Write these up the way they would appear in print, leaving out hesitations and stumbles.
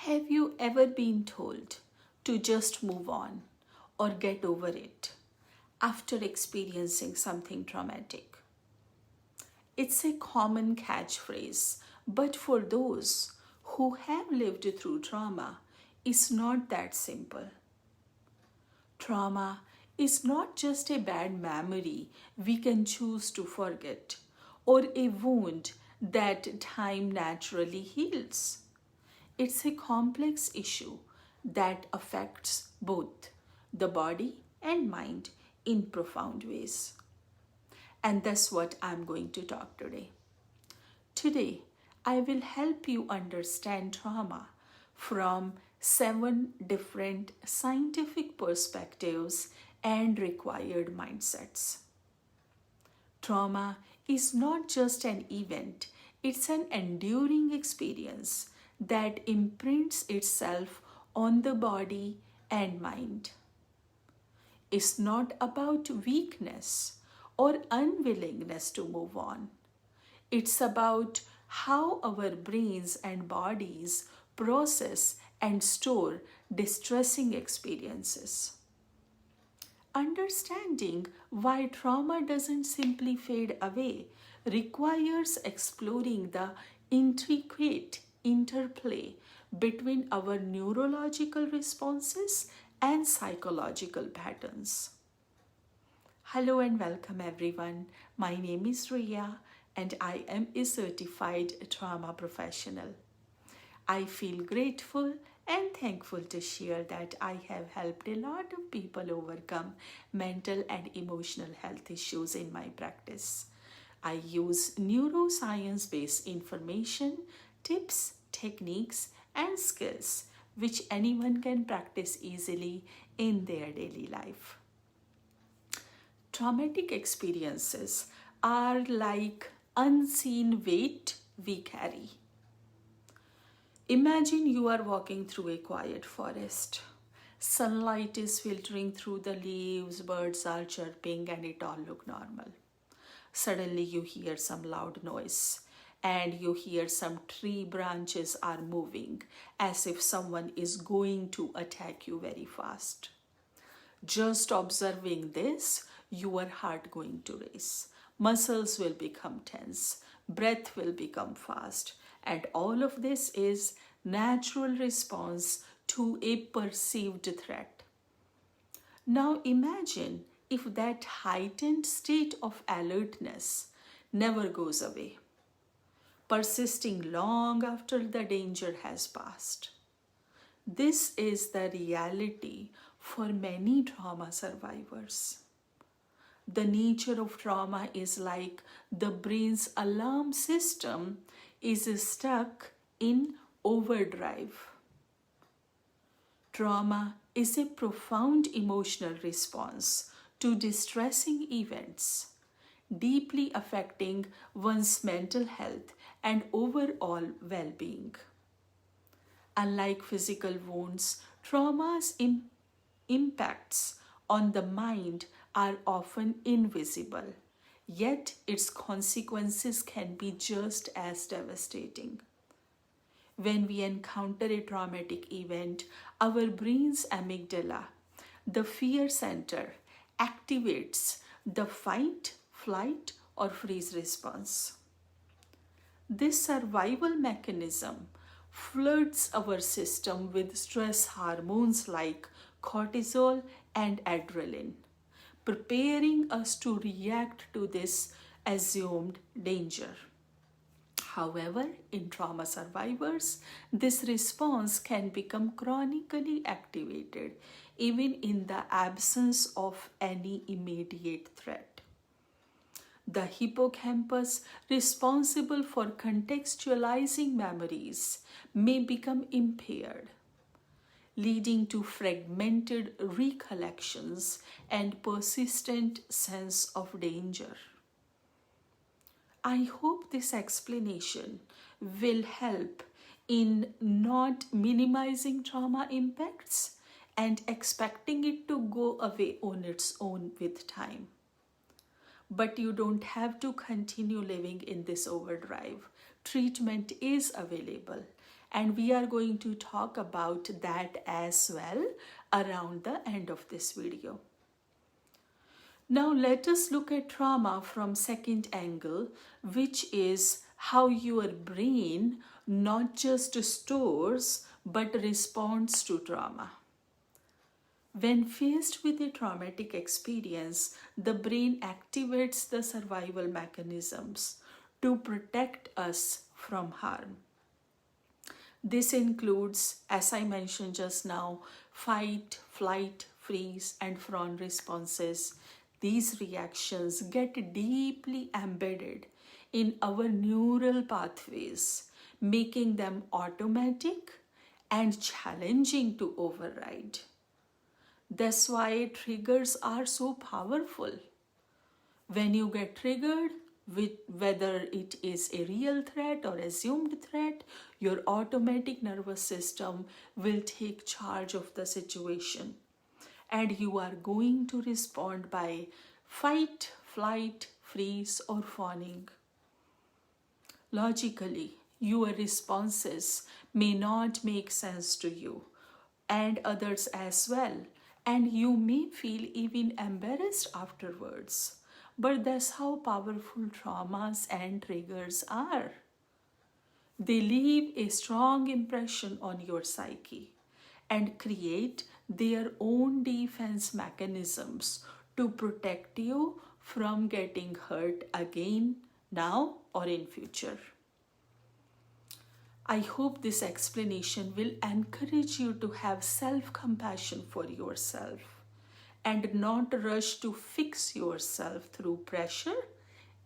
Have you ever been told to just move on or get over it after experiencing something traumatic? It's a common catchphrase, but for those who have lived through trauma, it's not that simple. Trauma is not just a bad memory we can choose to forget or a wound that time naturally heals. It's a complex issue that affects both the body and mind in profound ways. And that's what I'm going to talk today. Today, I will help you understand trauma from 7 different scientific perspectives and required mindsets. Trauma is not just an event, it's an enduring experience that imprints itself on the body and mind. It's not about weakness or unwillingness to move on. It's about how our brains and bodies process and store distressing experiences. Understanding why trauma doesn't simply fade away requires exploring the intricate interplay between our neurological responses and psychological patterns. Hello and welcome everyone. My name is Riya and I am a certified trauma professional. I feel grateful and thankful to share that I have helped a lot of people overcome mental and emotional health issues in my practice. I use neuroscience-based information, tips, techniques, and skills which anyone can practice easily in their daily life. Traumatic experiences are like unseen weight we carry. Imagine you are walking through a quiet forest. Sunlight is filtering through the leaves, birds are chirping, and it all looks normal. Suddenly you hear some loud noise and you hear some tree branches are moving as if someone is going to attack you very fast. Just observing this, your heart going to race. Muscles will become tense, breath will become fast, and all of this is natural response to a perceived threat. Now imagine if that heightened state of alertness never goes away, persisting long after the danger has passed. This is the reality for many trauma survivors. The nature of trauma is like the brain's alarm system is stuck in overdrive. Trauma is a profound emotional response to distressing events, deeply affecting one's mental health and overall well-being. Unlike physical wounds, trauma's impacts on the mind are often invisible, yet its consequences can be just as devastating. When we encounter a traumatic event, our brain's amygdala, the fear center, activates the fight, flight, or freeze response. This survival mechanism floods our system with stress hormones like cortisol and adrenaline, preparing us to react to this assumed danger. However, in trauma survivors, this response can become chronically activated even in the absence of any immediate threat. The hippocampus, responsible for contextualizing memories, may become impaired, leading to fragmented recollections and persistent sense of danger. I hope this explanation will help in not minimizing trauma impacts and expecting it to go away on its own with time. But you don't have to continue living in this overdrive. Treatment is available, And we are going to talk about that as well around the end of this video. Now let us look at trauma from second angle, which is how your brain not just stores but responds to trauma. When faced with a traumatic experience, the brain activates the survival mechanisms to protect us from harm. This includes, as I mentioned just now, fight, flight, freeze, and fawn responses. These reactions get deeply embedded in our neural pathways, making them automatic and challenging to override. That's why triggers are so powerful. When you get triggered, whether it is a real threat or assumed threat, your automatic nervous system will take charge of the situation. And you are going to respond by fight, flight, freeze, or fawning. Logically, your responses may not make sense to you and others as well, and you may feel even embarrassed afterwards. But that's how powerful traumas and triggers are. They leave a strong impression on your psyche and create their own defense mechanisms to protect you from getting hurt again, now or in future. I hope this explanation will encourage you to have self-compassion for yourself and not rush to fix yourself through pressure,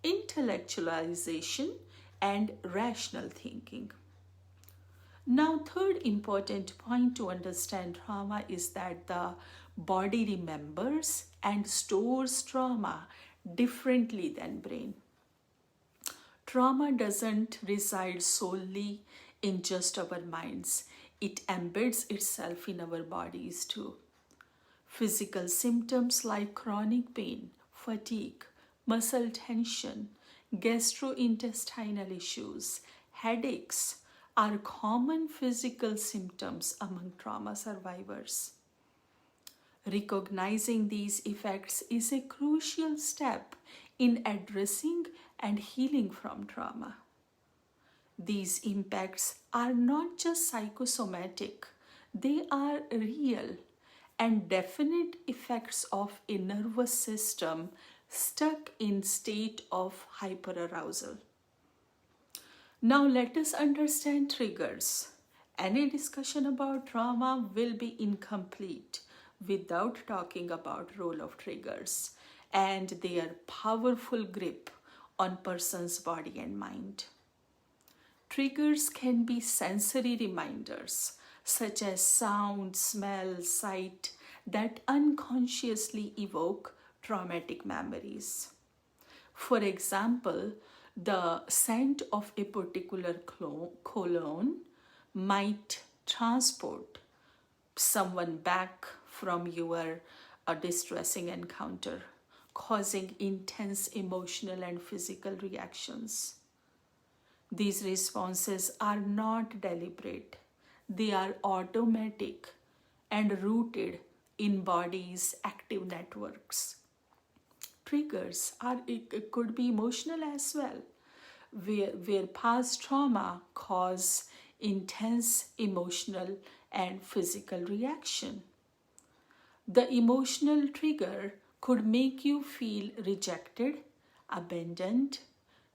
intellectualization, and rational thinking. Now, third important point to understand trauma is that the body remembers and stores trauma differently than brain. Trauma doesn't reside solely in just our minds. It embeds itself in our bodies too. Physical symptoms like chronic pain, fatigue, muscle tension, gastrointestinal issues, headaches are common physical symptoms among trauma survivors. Recognizing these effects is a crucial step in addressing and healing from trauma. These impacts are not just psychosomatic, they are real and definite effects of a nervous system stuck in state of hyperarousal. Now let us understand triggers. Any discussion about trauma will be incomplete without talking about role of triggers and their powerful grip on person's body and mind. Triggers can be sensory reminders such as sound, smell, sight that unconsciously evoke traumatic memories. For example, the scent of a particular cologne might transport someone back from your distressing encounter, causing intense emotional and physical reactions. These responses are not deliberate. They are automatic and rooted in body's active networks. Triggers it could be emotional as well, where past trauma cause intense emotional and physical reaction. The emotional trigger could make you feel rejected, abandoned,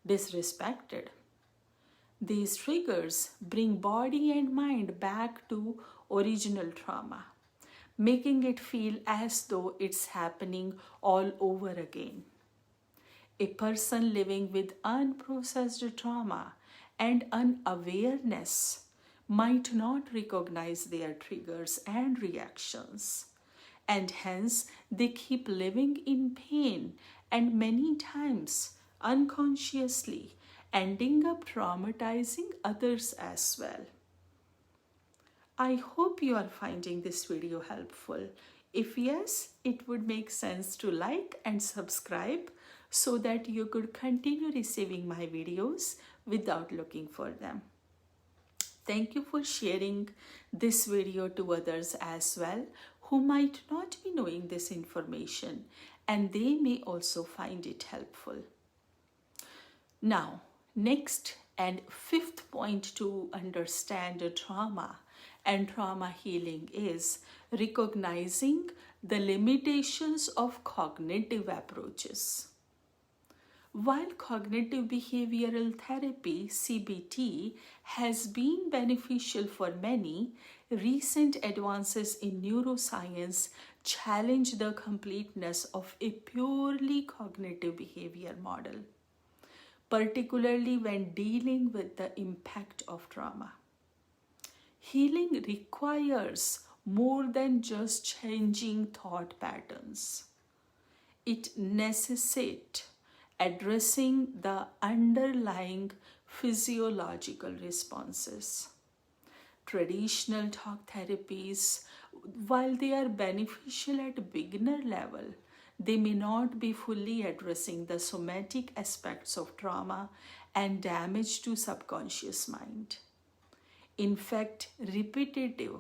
disrespected. These triggers bring body and mind back to original trauma, making it feel as though it's happening all over again. A person living with unprocessed trauma and unawareness might not recognize their triggers and reactions, and hence they keep living in pain and many times unconsciously ending up traumatizing others as well. I hope you are finding this video helpful. If yes, it would make sense to like and subscribe so that you could continue receiving my videos without looking for them. Thank you for sharing this video to others as well who might not be knowing this information, and they may also find it helpful. Now, next and fifth point to understand trauma and trauma healing is recognizing the limitations of cognitive approaches. While cognitive behavioral therapy, CBT, has been beneficial for many, recent advances in neuroscience challenge the completeness of a purely cognitive behavior model, particularly when dealing with the impact of trauma. Healing requires more than just changing thought patterns. It necessitates addressing the underlying physiological responses. Traditional talk therapies, while they are beneficial at beginner level, they may not be fully addressing the somatic aspects of trauma and damage to subconscious mind. In fact, repetitive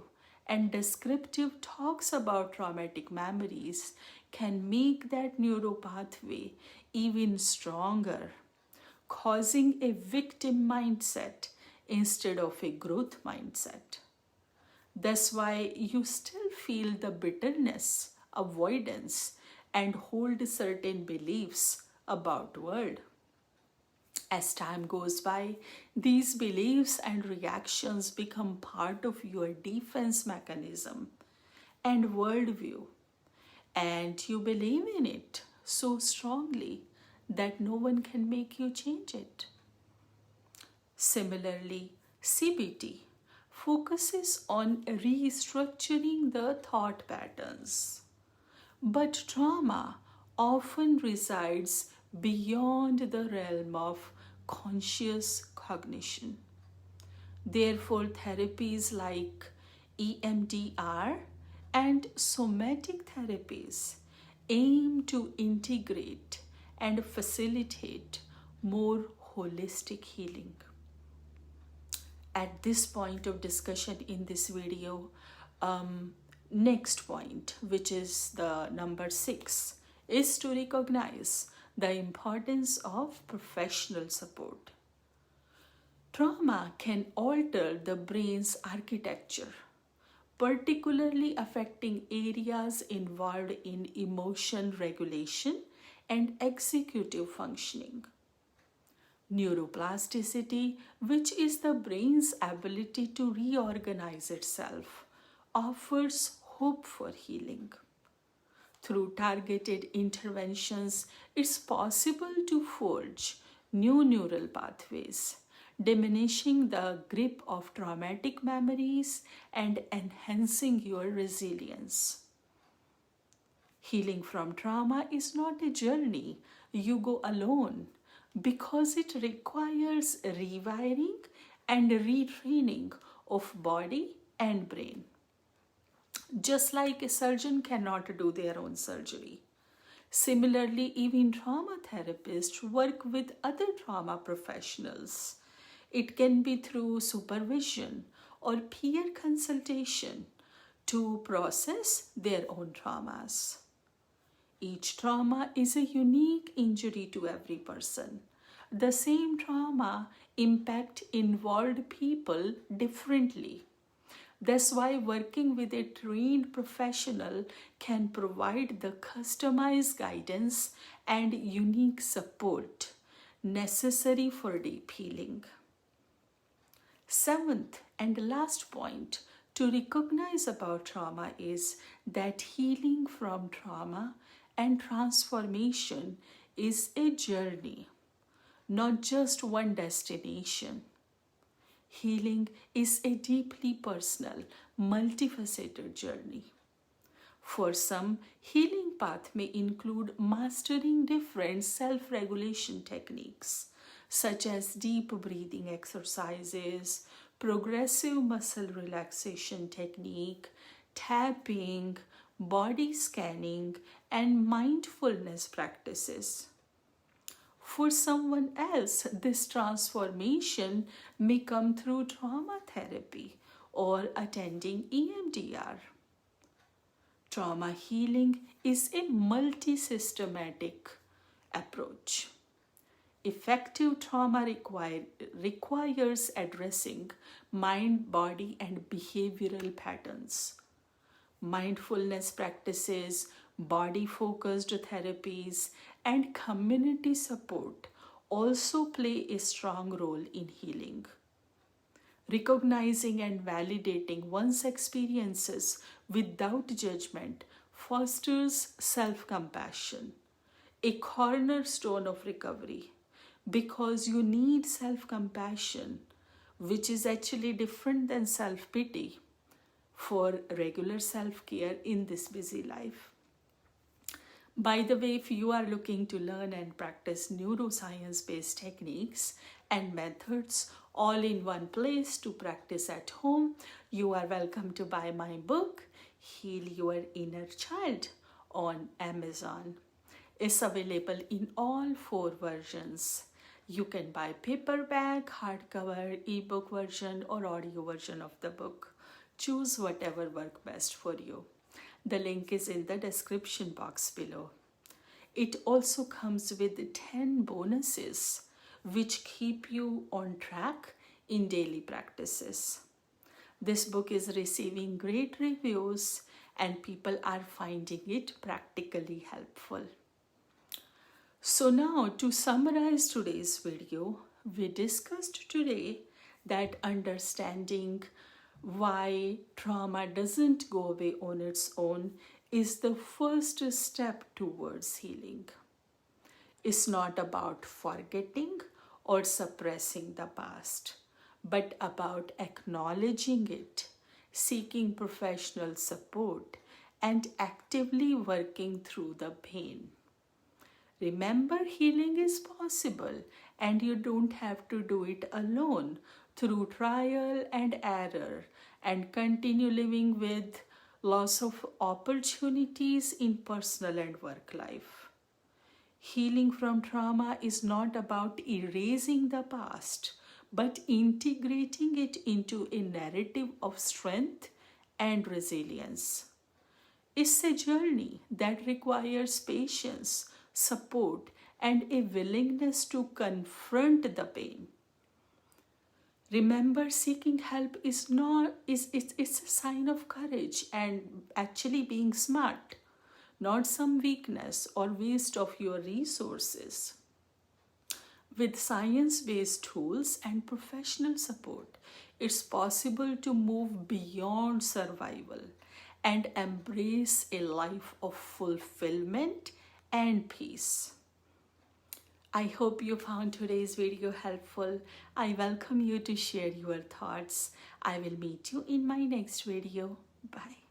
and descriptive talks about traumatic memories can make that neuropathway even stronger, causing a victim mindset instead of a growth mindset. That's why you still feel the bitterness, avoidance, and hold certain beliefs about world. As time goes by, these beliefs and reactions become part of your defense mechanism and worldview, and you believe in it so strongly that no one can make you change it. Similarly, CBT focuses on restructuring the thought patterns. But trauma often resides beyond the realm of conscious cognition. Therefore, therapies like EMDR and somatic therapies aim to integrate and facilitate more holistic healing. At this point of discussion in this video, next point, which is the number 6, is to recognize the importance of professional support. Trauma can alter the brain's architecture, particularly affecting areas involved in emotion regulation and executive functioning. Neuroplasticity, which is the brain's ability to reorganize itself, offers hope for healing. Through targeted interventions, it's possible to forge new neural pathways, diminishing the grip of traumatic memories and enhancing your resilience. Healing from trauma is not a journey you go alone, because it requires rewiring and retraining of body and brain. Just like a surgeon cannot do their own surgery. Similarly, even trauma therapists work with other trauma professionals. It can be through supervision or peer consultation to process their own traumas. Each trauma is a unique injury to every person. The same trauma impact involved people differently. That's why working with a trained professional can provide the customized guidance and unique support necessary for deep healing. Seventh and last point to recognize about trauma is that healing from trauma and transformation is a journey, not just one destination. Healing is a deeply personal, multifaceted journey. For some, healing path may include mastering different self-regulation techniques, such as deep breathing exercises, progressive muscle relaxation technique, tapping, body scanning, and mindfulness practices. For someone else, this transformation may come through trauma therapy or attending EMDR. Trauma healing is a multi-systematic approach. Effective trauma requires addressing mind, body, and behavioral patterns. Mindfulness practices, body focused therapies, and community support also play a strong role in healing. Recognizing and validating one's experiences without judgment fosters self compassion, a cornerstone of recovery, because you need self compassion, which is actually different than self pity, for regular self care in this busy life. By the way, if you are looking to learn and practice neuroscience based techniques and methods all in one place to practice at home, you are welcome to buy my book, Heal Your Inner Child, on Amazon. It's available in all 4 versions. You can buy paperback, hardcover, ebook version, or audio version of the book. Choose whatever works best for you. The link is in the description box below. It also comes with 10 bonuses which keep you on track in daily practices. This book is receiving great reviews and people are finding it practically helpful. So now, to summarize today's video, we discussed today that understanding why trauma doesn't go away on its own is the first step towards healing. It's not about forgetting or suppressing the past, but about acknowledging it, seeking professional support, and actively working through the pain. Remember, healing is possible and you don't have to do it alone, through trial and error, and continue living with loss of opportunities in personal and work life. Healing from trauma is not about erasing the past, but integrating it into a narrative of strength and resilience. It's a journey that requires patience, support, and a willingness to confront the pain. Remember, seeking help is it's a sign of courage and actually being smart, not some weakness or waste of your resources. With science-based tools and professional support, it's possible to move beyond survival and embrace a life of fulfillment and peace. I hope you found today's video helpful. I welcome you to share your thoughts. I will meet you in my next video. Bye.